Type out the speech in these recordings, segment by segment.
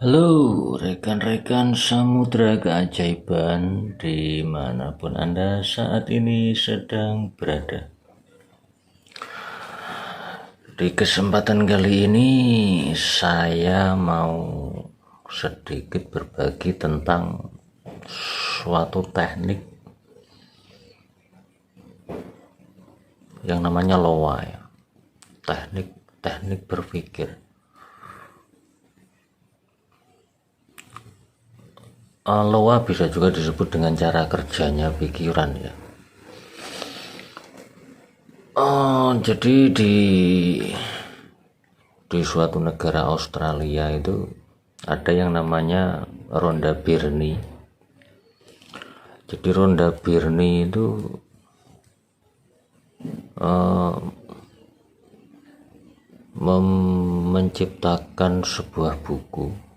Halo rekan-rekan samudra keajaiban dimanapun Anda saat ini sedang berada. Di kesempatan kali ini saya mau sedikit berbagi tentang suatu teknik yang namanya loa ya. Teknik berpikir. Loa bisa juga disebut dengan cara kerjanya pikiran ya. Jadi di suatu negara Australia itu ada yang namanya Ronda Birni. Jadi Ronda Birni itu menciptakan sebuah buku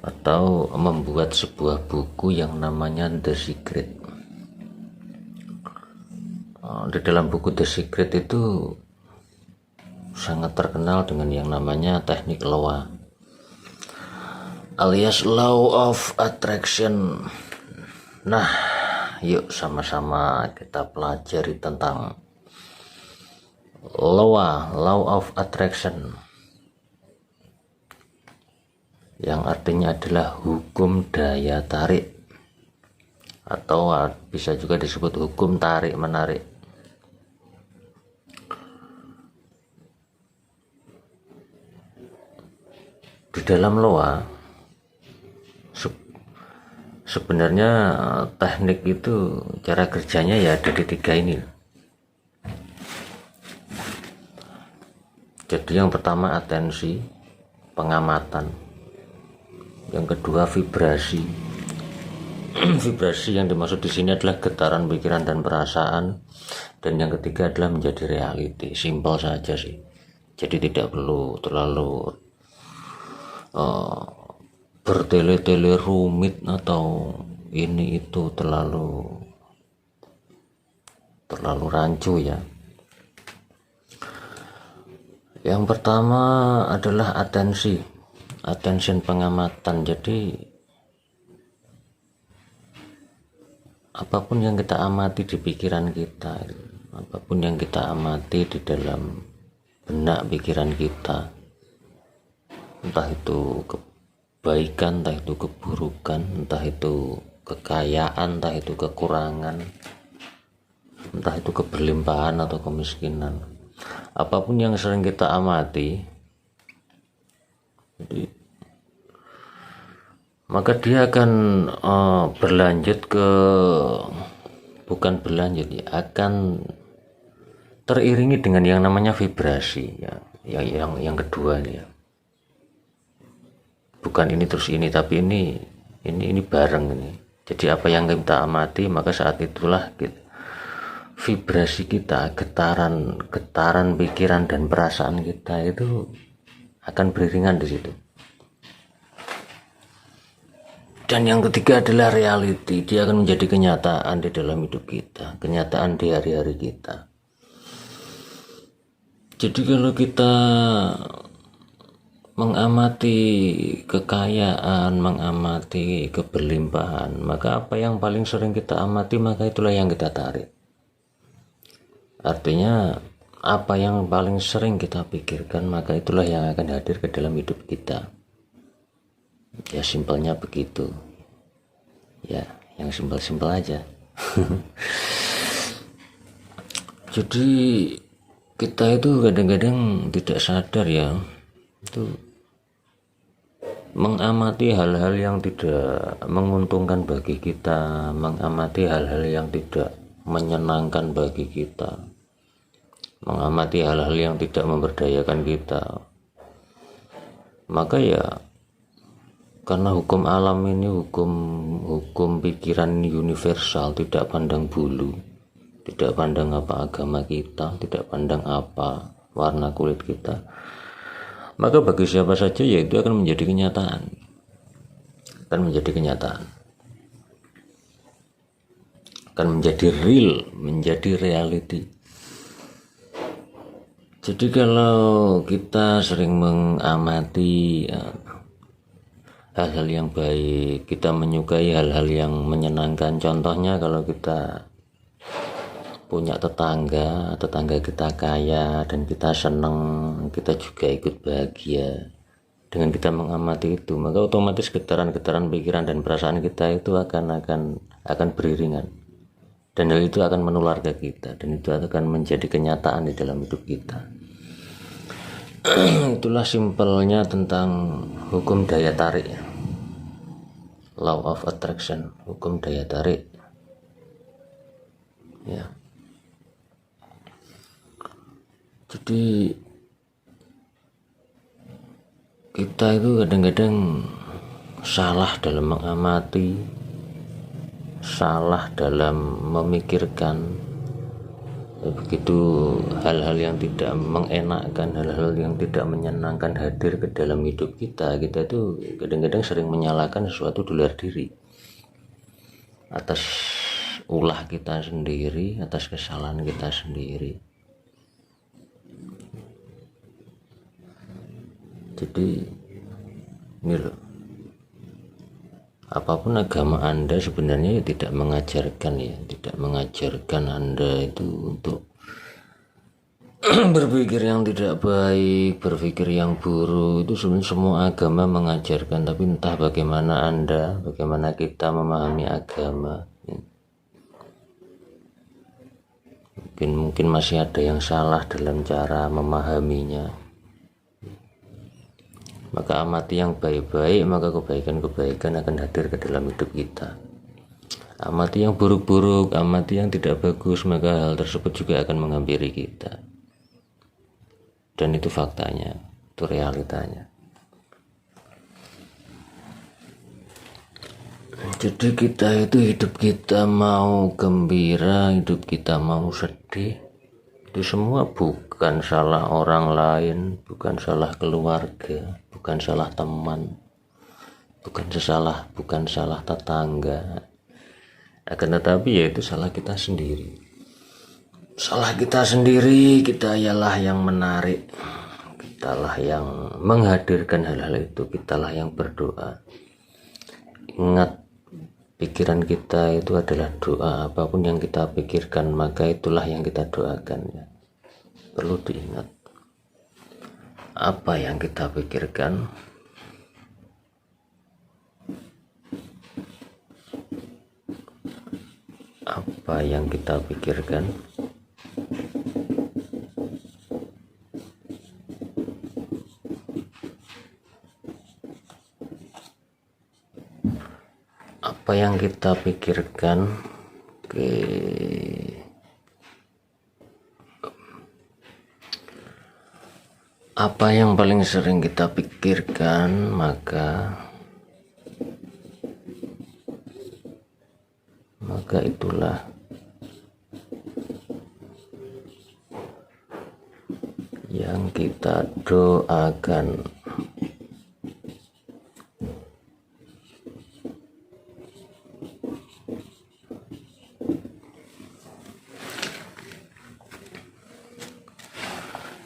atau membuat sebuah buku yang namanya The Secret. Di dalam buku The Secret itu sangat terkenal dengan yang namanya teknik loa alias Law of Attraction. Nah, yuk sama-sama kita pelajari tentang Law of Attraction, yang artinya adalah hukum daya tarik, atau bisa juga disebut hukum tarik menarik. Di dalam loa sebenarnya teknik itu cara kerjanya ya ada di tiga ini. Jadi yang pertama atensi, pengamatan. Yang kedua vibrasi. Vibrasi yang dimaksud di sini adalah getaran pikiran dan perasaan. Dan yang ketiga adalah menjadi reality. Simpel saja sih. Jadi tidak perlu terlalu bertele-tele rumit atau ini itu terlalu rancu ya. Yang pertama adalah attention pengamatan. Jadi apapun yang kita amati di pikiran kita, apapun yang kita amati di dalam benak pikiran kita, entah itu kebaikan, entah itu keburukan, entah itu kekayaan, entah itu kekurangan, entah itu keberlimpahan atau kemiskinan, apapun yang sering kita amati, maka dia akan akan teriringi dengan yang namanya vibrasi ya. Yang kedua ya. Bukan ini terus ini, tapi ini bareng ini. Jadi apa yang kita amati, maka saat itulah vibrasi kita, getaran pikiran dan perasaan kita itu akan beriringan di situ. Dan yang ketiga adalah reality. Dia akan menjadi kenyataan di dalam hidup kita, kenyataan di hari-hari kita. Jadi kalau kita mengamati kekayaan, mengamati keberlimpahan, maka apa yang paling sering kita amati, maka itulah yang kita tarik. Artinya apa yang paling sering kita pikirkan, maka itulah yang akan hadir ke dalam hidup kita. Ya simpelnya begitu ya, yang simpel-simpel aja. Jadi kita itu kadang-kadang tidak sadar ya, itu mengamati hal-hal yang tidak menguntungkan bagi kita, mengamati hal-hal yang tidak menyenangkan bagi kita, mengamati hal-hal yang tidak memberdayakan kita. Maka ya karena hukum alam ini hukum pikiran universal, tidak pandang bulu, tidak pandang apa agama kita, tidak pandang apa warna kulit kita, maka bagi siapa saja ya itu akan menjadi kenyataan, akan menjadi real, menjadi reality. Jadi kalau kita sering mengamati hal-hal yang baik, kita menyukai hal-hal yang menyenangkan. Contohnya kalau kita punya tetangga kita kaya dan kita senang, kita juga ikut bahagia. Dengan kita mengamati itu, maka otomatis getaran-getaran pikiran dan perasaan kita itu akan beriringan, dan hal itu akan menular ke kita, dan itu akan menjadi kenyataan di dalam hidup kita. Itulah simpelnya tentang hukum daya tarik, law of attraction, hukum daya tarik ya. Jadi kita itu kadang-kadang salah dalam mengamati, salah dalam memikirkan. Begitu hal-hal yang tidak mengenakkan, hal-hal yang tidak menyenangkan hadir ke dalam hidup kita itu kadang-kadang sering menyalahkan sesuatu di luar diri, atas ulah kita sendiri, atas kesalahan kita sendiri. Jadi ini loh, apapun agama Anda sebenarnya tidak mengajarkan Anda itu untuk berpikir yang tidak baik, berpikir yang buruk. Itu sebenarnya semua agama mengajarkan, tapi entah bagaimana kita memahami agama. Mungkin masih ada yang salah dalam cara memahaminya. Maka amati yang baik-baik, maka kebaikan-kebaikan akan hadir ke dalam hidup kita. Amati yang buruk-buruk, amati yang tidak bagus, maka hal tersebut juga akan menghampiri kita. Dan itu faktanya, itu realitanya. Jadi hidup kita mau gembira, hidup kita mau sedih, itu semua bukan salah orang lain, bukan salah keluarga, bukan salah teman, bukan salah tetangga. Akan tetapi ya itu salah kita sendiri. Salah kita sendiri, kita ialah yang menarik, kitalah yang menghadirkan hal-hal itu, kitalah yang berdoa. Ingat, pikiran kita itu adalah doa. Apapun yang kita pikirkan, maka itulah yang kita doakan ya. Perlu diingat, apa yang kita pikirkan, apa yang kita pikirkan, apa yang kita pikirkan. Oke. Apa yang paling sering kita pikirkan, maka itulah yang kita doakan.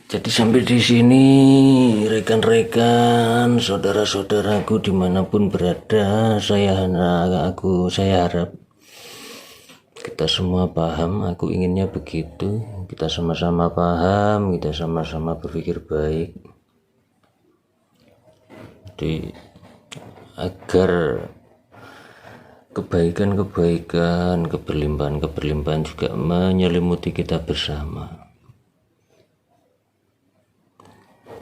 Jadi sampai di sini rekan-rekan, saudara-saudaraku dimanapun berada, saya harap kita semua paham. Aku inginnya begitu, kita sama-sama paham, kita sama-sama berpikir baik. Jadi agar kebaikan-kebaikan, keberlimpahan juga menyelimuti kita bersama.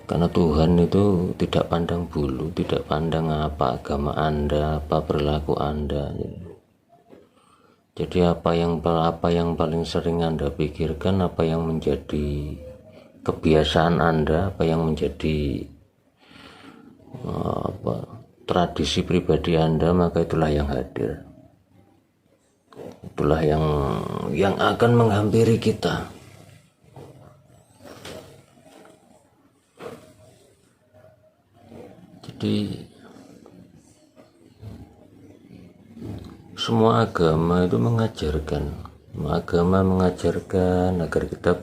Karena Tuhan itu tidak pandang bulu, tidak pandang apa agama Anda, apa perilaku Anda. Jadi apa yang paling sering Anda pikirkan, apa yang menjadi kebiasaan Anda, apa yang menjadi tradisi pribadi Anda, maka itulah yang hadir. Itulah yang akan menghampiri kita. Jadi semua agama itu mengajarkan agar kita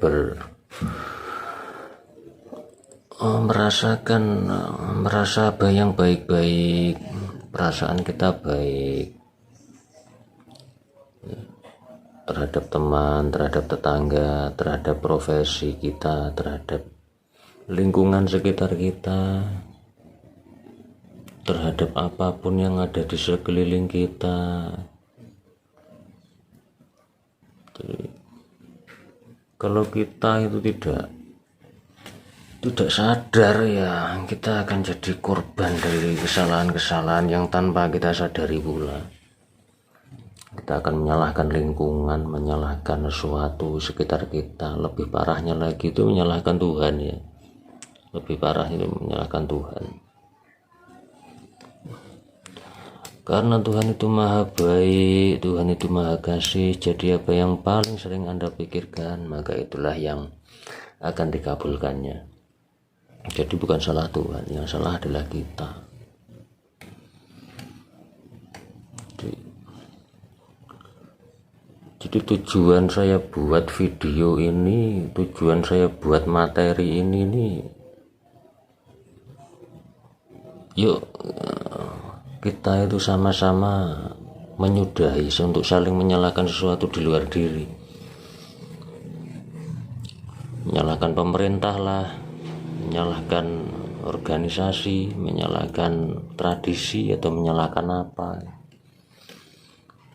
merasa apa yang baik-baik, perasaan kita baik terhadap teman, terhadap tetangga, terhadap profesi kita, terhadap lingkungan sekitar kita, terhadap apapun yang ada di sekeliling kita. Jadi, kalau kita itu tidak sadar, ya kita akan jadi korban dari kesalahan-kesalahan yang tanpa kita sadari pula. Kita akan menyalahkan lingkungan, menyalahkan sesuatu sekitar kita. Lebih parahnya lagi itu menyalahkan Tuhan, ya. Lebih parah itu menyalahkan Tuhan. Karena Tuhan itu maha baik, Tuhan itu maha kasih. Jadi apa yang paling sering Anda pikirkan, maka itulah yang akan dikabulkannya. Jadi bukan salah Tuhan, yang salah adalah kita. Jadi tujuan saya buat video ini, tujuan saya buat materi ini nih, yuk kita itu sama-sama menyudahi untuk saling menyalahkan sesuatu di luar diri. Menyalahkan pemerintah lah, menyalahkan organisasi, menyalahkan tradisi, atau menyalahkan apa.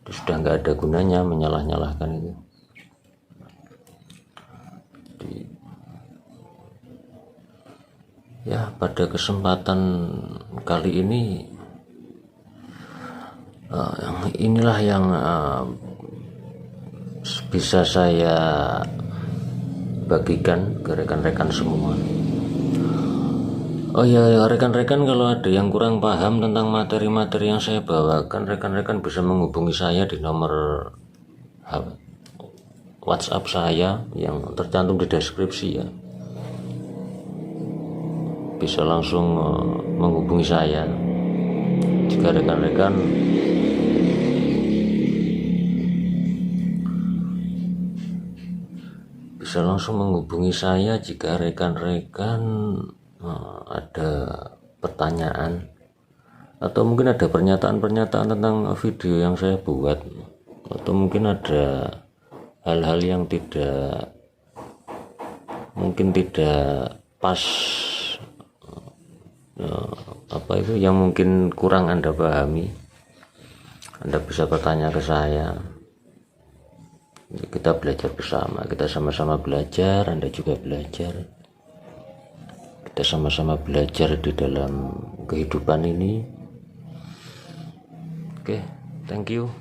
Itu sudah nggak ada gunanya menyalah-nyalahkan itu. Jadi, ya pada kesempatan kali ini inilah yang bisa saya bagikan ke rekan-rekan semua. Oh ya, rekan-rekan, kalau ada yang kurang paham tentang materi-materi yang saya bawakan, rekan-rekan bisa menghubungi saya di nomor WhatsApp saya yang tercantum di deskripsi, ya. Bisa langsung menghubungi saya jika rekan-rekan bisa langsung menghubungi saya jika rekan-rekan ada pertanyaan, atau mungkin ada pernyataan-pernyataan tentang video yang saya buat, atau mungkin ada hal-hal yang tidak pas, yang mungkin kurang Anda pahami. Anda bisa bertanya ke saya. Kita belajar bersama, kita sama-sama belajar, Anda juga belajar. Kita sama-sama belajar di dalam kehidupan ini. Oke, thank you.